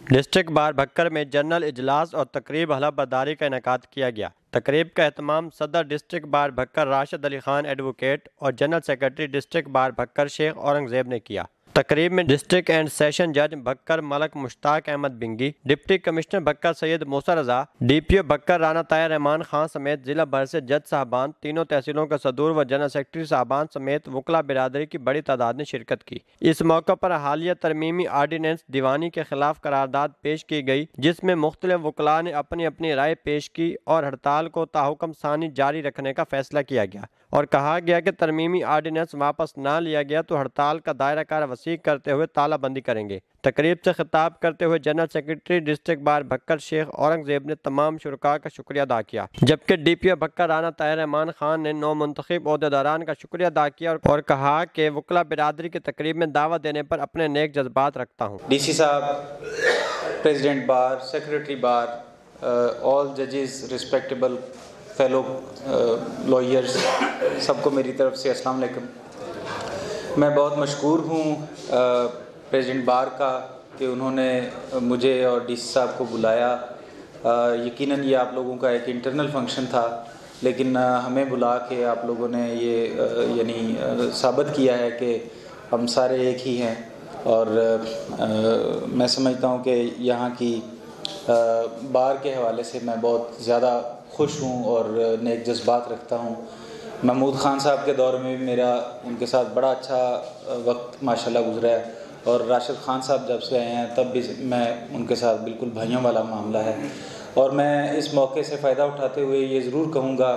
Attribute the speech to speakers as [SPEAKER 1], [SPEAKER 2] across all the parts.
[SPEAKER 1] District bar Bhakkar में general इजलास और तकरीब हलफ बर्दारी का इनेकाद किया गया। तकरीब का एहतमाम सदर district bar Bhakkar Rashid Ali Khan advocate और general secretary district bar Bhakkar Sheikh Aurangzeb ने किया। तकरीब में डिस्ट्रिक्ट एंड सेशन जज भक्कर मलक मुश्ताक अहमद बिंगी, डिप्टी कमिश्नर भक्कर सैयद मूसा रजा, DPO भक्कर राना ताहिर रहमान खान समेत जिला भर से जज साहबान, तीनों तहसीलों के सदूर व जनरल सेक्रेटरी साहबान समेत वकला बिरादरी की बड़ी तादाद ने शिरकत की। इस मौके पर हालिया तरमीमी आर्डीनेंस दीवानी के खिलाफ करारदाद पेश की गई, जिसमें मुख्तलिफ वकला ने अपनी अपनी राय पेश की और हड़ताल को ताहुकम सानी जारी रखने का फैसला किया गया और कहा गया कि तरमीमी आर्डीनेंस वापस ना लिया गया तो हड़ताल का दायरा कार वसी करते हुए तालाबंदी करेंगे। तकरीब से खिताब करते हुए general secretary district bar Bhakkar Sheikh Aurangzeb ने तमाम शुरका का शुक्रिया अदा किया, जबकि DPO भक्कर राना ताहिर रहमान खान ने नौ मुंतखब ओहदेदारान का शुक्रिया अदा किया और कहा कि वकला बिरादरी की तकरीब में दावत देने पर अपने नेक जज्बात रखता हूँ।
[SPEAKER 2] DC साहब, प्रेसिडेंट बार, सेक्रेटरी बार, ऑल जजेस, रिस्पेक्टेबल फेलो लॉयर्स, सबको मेरी तरफ से अस्सलाम वालेकुम। मैं बहुत मशकूर हूँ प्रेसिडेंट बार का कि उन्होंने मुझे और DC साहब को बुलाया। यकीनन ये आप लोगों का एक इंटरनल फंक्शन था, लेकिन हमें बुला के आप लोगों ने ये यानी साबित किया है कि हम सारे एक ही हैं। और मैं समझता हूँ कि यहाँ की बार के हवाले से मैं बहुत ज़्यादा खुश हूँ और नेक जज्बात रखता हूँ। महमूद ख़ान साहब के दौर में भी मेरा उनके साथ बड़ा अच्छा वक्त माशाल्लाह गुज़रा है और राशिद ख़ान साहब जब से आए हैं तब भी मैं उनके साथ बिल्कुल भाइयों वाला मामला है। और मैं इस मौके से फ़ायदा उठाते हुए ये ज़रूर कहूँगा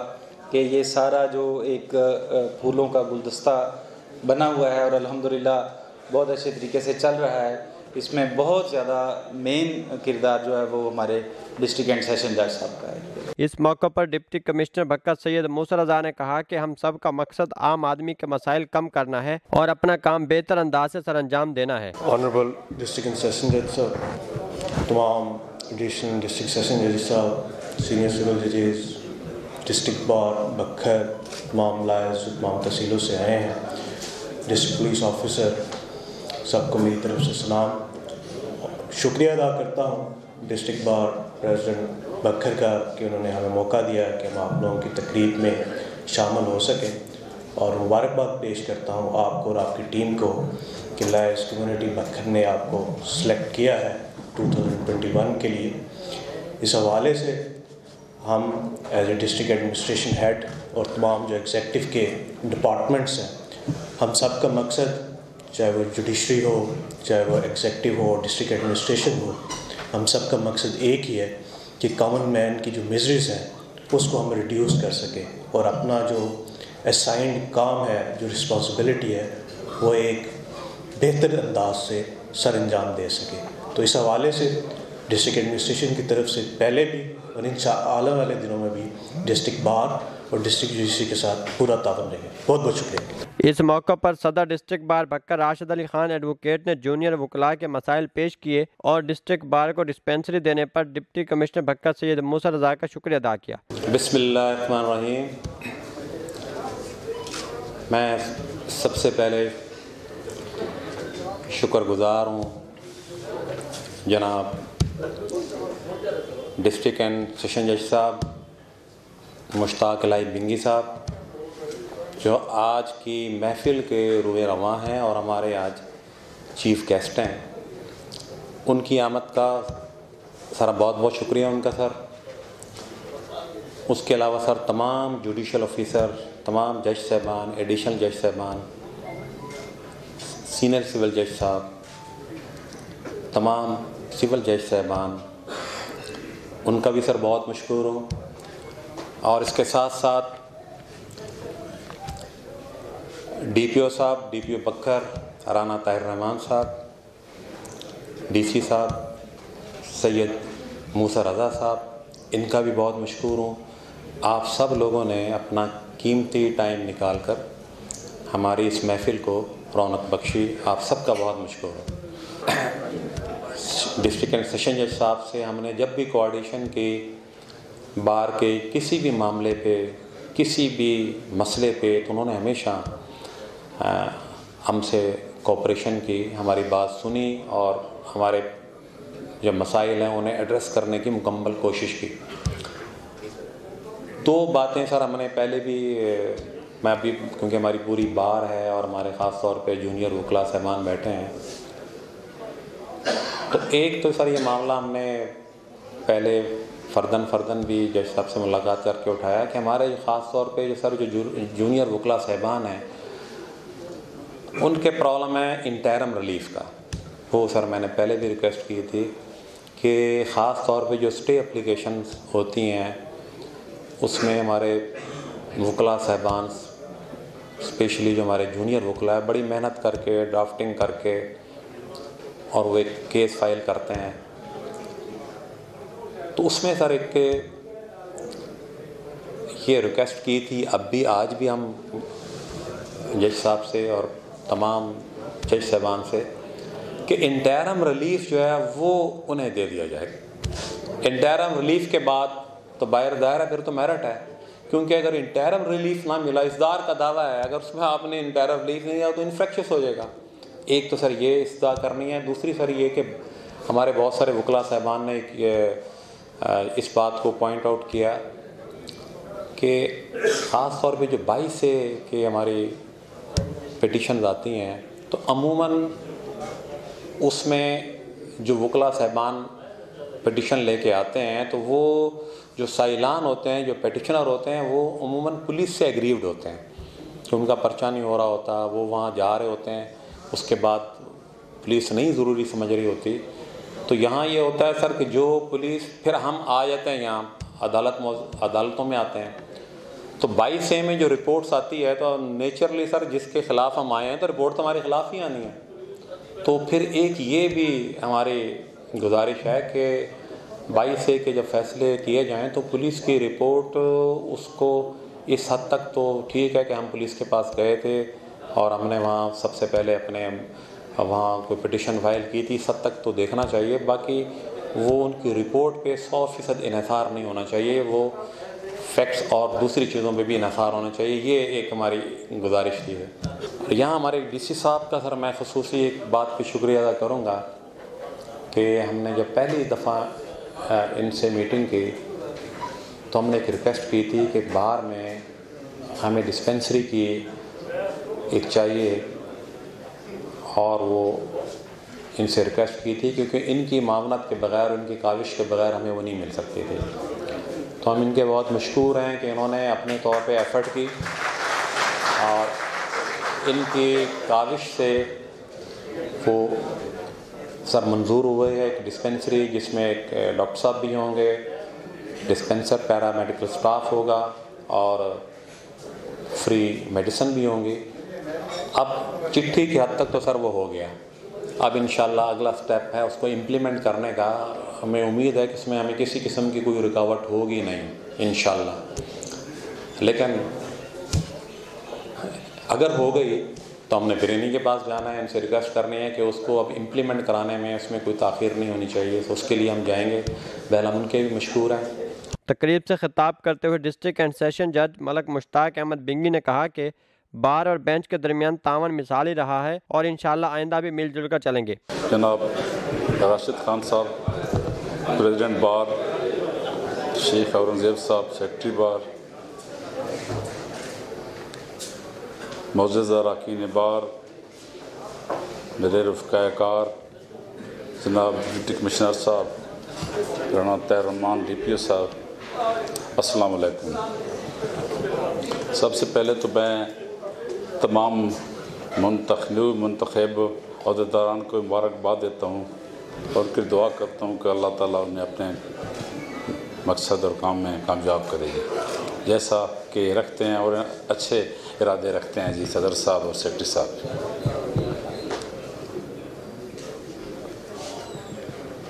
[SPEAKER 2] कि ये सारा जो एक फूलों का गुलदस्ता बना हुआ है और अल्हम्दुलिल्लाह बहुत अच्छे तरीके से चल रहा है, इसमें बहुत ज़्यादा मेन किरदार जो है वो हमारे डिस्ट्रिक्ट एंड सेशन जज साहब का है।
[SPEAKER 1] इस मौके पर डिप्टी कमिश्नर भक्कर सैयद मूसा रजा ने कहा कि हम सब का मकसद आम आदमी के मसाइल कम करना है और अपना काम बेहतर अंदाज से सरअंजाम देना है।
[SPEAKER 3] ऑनरेबल डिस्ट्रिक्ट एंड सेशन जज साहब, तमाम एडिशनल डिस्ट्रिक्ट सेशन जज साहब, सीनियर सिविल जजेस, डिस्ट्रिक्ट बार भक्कर, तमाम लायर्स तमाम तहसीलों से आए हैं, डिस्ट्रिक्ट पुलिस ऑफिसर, सबको मेरी तरफ से सलाम। शुक्रिया अदा करता हूँ डिस्ट्रिक्ट बार प्रेसिडेंट भक्कर का कि उन्होंने हमें मौका दिया कि हम आप लोगों की तकरीब में शामिल हो सकें और मुबारकबाद पेश करता हूँ आपको और आपकी टीम को कि लायर्स कम्युनिटी भक्कर ने आपको सेलेक्ट किया है 2021 के लिए। इस हवाले से हम as a district administration head और तमाम जो एग्जेक्टिव के डिपार्टमेंट्स हैं, हम सब का मकसद चाहे वो जुडिशरी हो, चाहे वो एग्जेक्टिव हो, डिस्ट्रिक्ट एडमिनिस्ट्रेशन हो, हम सब का मकसद एक ही है कि कॉमन मैन की जो मिजरीज़ हैं उसको हम रिड्यूस कर सकें और अपना जो असाइंड काम है, जो रिस्पॉन्सिबिलिटी है, वो एक बेहतर अंदाज से सर अंजाम दे सकें। तो इस हवाले से डिस्ट्रिक्ट एडमिनिस्ट्रेशन की तरफ से पहले भी और आने वाले दिनों में भी डिस्ट्रिक्ट बार और डिस्ट्रिक्ट जुडिशरी के साथ पूरा ताउन रहेगा। बहुत बहुत शुक्रिया।
[SPEAKER 1] इस मौके पर सदर district bar Bhakkar Rashid Ali Khan advocate ने जूनियर वकला के मसाइल पेश किए और डिस्ट्रिक्ट बार को डिस्पेंसरी देने पर डिप्टी कमिश्नर भक्कर सैयद मूसा रजा का शुक्रिया अदा किया।
[SPEAKER 4] बिस्मिल्लाहिर्रहमानिर्रहीम। मैं सबसे पहले शुक्रगुज़ार हूँ जनाब डिस्ट्रिक्ट एंड सेशन जज साहब मुश्ताक अली बिंगी साहब, जो आज की महफ़िल के रुए रवां हैं और हमारे आज चीफ़ गेस्ट हैं। उनकी आमद का सर बहुत बहुत शुक्रिया उनका सर। उसके अलावा सर तमाम जुडिशल ऑफिसर, तमाम जज साहबान, एडिशनल जज साहबान, सीनियर सिविल जज साहब, तमाम सिविल जज साहबान, उनका भी सर बहुत मशकूर हूँ। और इसके साथ साथ DPO साहब, DPO भक्कर राना ताहिर रहमान साहब, DC साहब सैयद मूसा रज़ा साहब, इनका भी बहुत मशकूर हूँ। आप सब लोगों ने अपना कीमती टाइम निकाल कर हमारी इस महफ़िल को रौनक बख्शी, आप सब का बहुत मशकूर हूँ। डिस्ट्रिक्ट एंड सेशन जज साहब से हमने जब भी कोऑर्डिनेशन की, बार के किसी भी मामले पे, किसी भी मसले पे, तो उन्होंने हमेशा हमसे कोऑपरेशन की, हमारी बात सुनी और हमारे जो मसाइल हैं उन्हें एड्रेस करने की मुकम्मल कोशिश की। दो बातें सर हमने पहले भी, मैं अभी क्योंकि हमारी पूरी बार है और हमारे ख़ास तौर पे जूनियर वकला साहबान बैठे हैं, तो एक तो सर ये मामला हमने पहले फ़र्दन भी जज साहब से मुलाकात करके उठाया कि हमारे ख़ास तौर पे जो जूनियर वकला साहबान हैं उनके प्रॉब्लम है इंटरम रिलीफ का। वो सर मैंने पहले भी रिक्वेस्ट की थी कि ख़ास तौर पे जो स्टे एप्लीकेशन होती हैं उसमें हमारे वकला साहबान, स्पेशली जो हमारे जूनियर वकला है, बड़ी मेहनत करके ड्राफ्टिंग करके और वो एक केस फाइल करते हैं। तो उसमें सर एक ये रिक्वेस्ट की थी, अब भी आज भी हम जज साहब से और तमाम जज साहबान से, कि इंटरम रिलीफ जो है वो उन्हें दे दिया जाए। इंटरम रिलीफ के बाद तो बाहर दायरा फिर तो मेरिट है, क्योंकि अगर इंटरम रिलीफ ना मिला, इस्दार का दावा है, अगर उसमें आपने इंटरम रिलीफ नहीं दिया तो इन्फेक्शस हो जाएगा। एक तो सर ये इस्दा करनी है। दूसरी सर ये कि हमारे बहुत सारे वकला साहबान ने इस बात को पॉइंट आउट किया कि ख़ास तौर पे जो 22 से कि हमारी पिटिशन आती हैं तो अमूमन उसमें जो वकला साहबान पिटिशन लेके आते हैं तो वो जो साइलान होते हैं, जो पिटिशनर होते हैं, वो अमूमन पुलिस से एग्रीव्ड होते हैं कि उनका पर्चा नहीं हो रहा होता, वो वहाँ जा रहे होते हैं, उसके बाद पुलिस नहीं ज़रूरी समझ रही होती। तो यहाँ ये होता है सर कि जो पुलिस, फिर हम आ जाते हैं यहाँ अदालतों में आते हैं, तो 22A में जो रिपोर्ट्स आती है तो नेचुरली सर जिसके ख़िलाफ़ हम आए हैं तो रिपोर्ट तो हमारे ख़िलाफ़ ही आनी है। तो फिर एक ये भी हमारी गुजारिश है कि 22A के जब फैसले किए जाएं तो पुलिस की रिपोर्ट उसको इस हद तक तो ठीक है कि हम पुलिस के पास गए थे और हमने वहाँ सबसे पहले अपने वहाँ कोई पिटिशन फाइल की थी, इस हद तक तो देखना चाहिए। बाकी वो उनकी रिपोर्ट पे 100% इन्हिसार नहीं होना चाहिए, वो फैक्ट्स और दूसरी चीज़ों पे भी इन्हिसार होना चाहिए। ये एक हमारी गुजारिश थी है। यहाँ हमारे DC साहब का सर मैं ख़ुसूसी एक बात पे शुक्रिया अदा करूँगा कि हमने जब पहली दफ़ा इनसे मीटिंग की तो हमने एक रिक्वेस्ट की थी कि बाहर में हमें डिस्पेंसरी की एक चाहिए, और वो इनसे रिक्वेस्ट की थी क्योंकि इनकी मामलत के बग़ैर, उनकी काविश के बग़ैर हमें वो नहीं मिल सकती थी। तो हम इनके बहुत मशकूर हैं कि इन्होंने अपने तौर पे एफ़र्ट की और इनकी काविश से वो सर मंजूर हुए है एक डिस्पेंसरी जिसमें एक डॉक्टर साहब भी होंगे, डिस्पेंसर पैरामेडिकल स्टाफ होगा और फ्री मेडिसिन भी होंगी। अब चिट्ठी की हद तक तो सर वो हो गया, अब इंशाल्लाह अगला स्टेप है उसको इम्प्लीमेंट करने का। हमें उम्मीद है कि इसमें हमें किसी किस्म की कोई रुकावट होगी नहीं इंशाल्लाह, लेकिन अगर हो गई तो हमने फिर इन्हीं के पास जाना है, इनसे रिक्वेस्ट करनी है कि उसको अब इम्प्लीमेंट कराने में उसमें कोई ताख़ीर नहीं होनी चाहिए। तो उसके लिए हम जाएंगे, बहल हम उनके भी मशकूर हैं।
[SPEAKER 1] तकरीब से खिताब करते हुए डिस्ट्रिक्ट एंड सेशन जज मलक मुश्ताक अहमद बिंगी ने कहा कि बार और बेंच के दरमियान तावन मिसाली रहा है और इंशाल्लाह आइंदा भी मिलजुल कर चलेंगे।
[SPEAKER 5] जनाब राशिद खान साहब प्रेसिडेंट बार, शेख औरंगज़ेब साहब सेक्रेटरी बार, मोअज़्ज़ज़ अरकान बार, मेरे रफ़क़ाए कार जनाब डिप्टी कमिश्नर साहब राना ताहिर रहमान DPO साहब, अस्सलाम वालेकुम। सबसे पहले तो मैं तमाम मुंतखब अहदेदारान को मुबारकबाद देता हूँ और फिर दुआ करता हूँ कि अल्लाह ताला उन्हें अपने मकसद और काम में कामयाब करेगी जैसा कि रखते हैं और अच्छे इरादे रखते हैं जी सदर साहब और सेक्रेटरी साहब।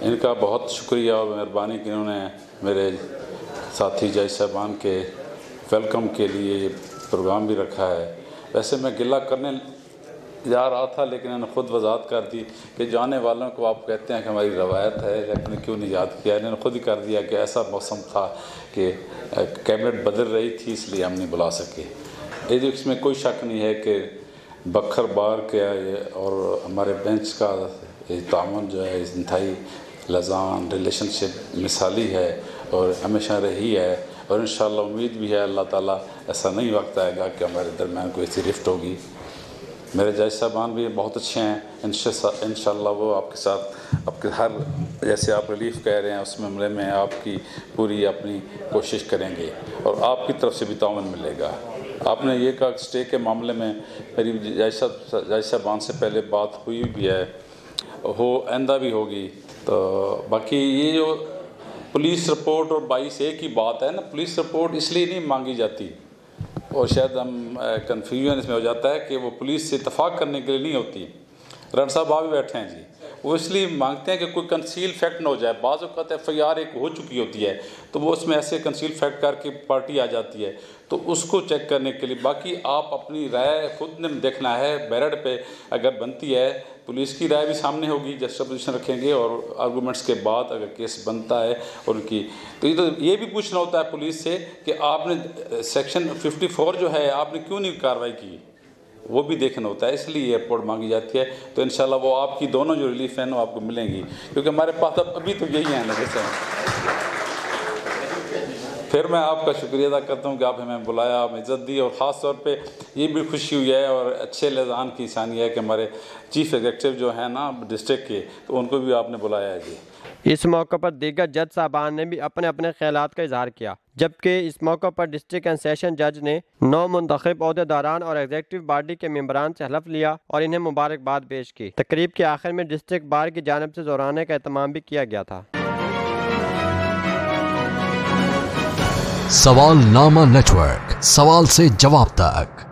[SPEAKER 5] इनका बहुत शुक्रिया और मेहरबानी कि इन्होंने मेरे साथी जज साहबान के वेलकम के लिए ये प्रोग्राम भी रखा है। वैसे मैं गिला करने जा रहा था लेकिन इन्होंने ख़ुद वजाहत कर दी कि जाने वालों को आप कहते हैं कि हमारी रवायत है, लेकिन क्यों नहीं याद किया। इन्होंने ख़ुद ही कर दिया कि ऐसा मौसम था कि कैबिनेट बदल रही थी इसलिए हम नहीं बुला सके। इसमें कोई शक नहीं है कि बखर बार के और हमारे बेंच का तामुन जो है इंतहाई लजान रिलेशनशिप मिसाली है और हमेशा रही है, और इंशाअल्लाह उम्मीद भी है अल्लाह ताला ऐसा नहीं वक्त आएगा कि हमारे दरमियान कोई ऐसी रिफ्ट होगी। मेरे जज साहबान भी बहुत अच्छे हैं, इंशाअल्लाह वो आपके साथ आपके हर जैसे आप रिलीफ कह रहे हैं उस मामले में आपकी पूरी अपनी कोशिश करेंगे और आपकी तरफ से भी ताउन मिलेगा। आपने ये कहा स्टे के मामले में मेरी जज साहबान से पहले बात हुई भी है, हो आइंदा भी होगी। तो बाकी ये जो पुलिस रिपोर्ट और 22A की बात है ना, पुलिस रिपोर्ट इसलिए नहीं मांगी जाती और शायद हम कन्फ्यूजन इसमें हो जाता है कि वो पुलिस से इतफाक़ करने के लिए नहीं होती। रन साहब आप भी बैठे हैं जी, वो इसलिए मांगते हैं कि कोई कंसील फैक्ट ना हो जाए। बाज़ औक़ात FIR एक हो चुकी होती है तो वो उसमें ऐसे कंसील फैक्ट करके पार्टी आ जाती है, तो उसको चेक करने के लिए। बाकी आप अपनी राय खुद ने देखना है, बैरड पे अगर बनती है पुलिस की राय भी सामने होगी, जस्टिस पोजीशन रखेंगे और आर्गूमेंट्स के बाद अगर केस बनता है और उनकी तो ये भी पूछना होता है पुलिस से कि आपने सेक्शन 54 जो है आपने क्यों नहीं कार्रवाई की, वो भी देखना होता है, इसलिए ये रिपोर्ट मांगी जाती है। तो इंशाल्लाह वो आपकी दोनों जो रिलीफ हैं वो आपको मिलेंगी, क्योंकि हमारे पास अभी तो यही है ना। जैसे फिर मैं आपका शुक्रिया अदा करता हूँ कि आप हमें बुलाया, हमें इज़्ज़त दी, और ख़ास तौर पे ये भी खुशी हुई है और अच्छे लिहान की निशानी है कि हमारे चीफ एग्जीक्यूटिव जो हैं ना डिस्ट्रिक्ट के, तो उनको भी आपने बुलाया है जी।
[SPEAKER 1] इस मौके पर दीगर जज साहबान ने भी अपने अपने ख्यालात का इजहार किया, जबकि इस मौके पर डिस्ट्रिक्ट एंड सेशन जज ने 9 मुंतखब ओहदेदारान और एग्जीक्यूटिव बॉडी के मेंबरान से हलफ लिया और इन्हें मुबारकबाद पेश की। तकरीब के आखिर में डिस्ट्रिक्ट बार की जानिब से ज़ोराने का एहतमाम भी किया गया था।
[SPEAKER 6] सवालनामा नेटवर्क, सवाल से जवाब तक।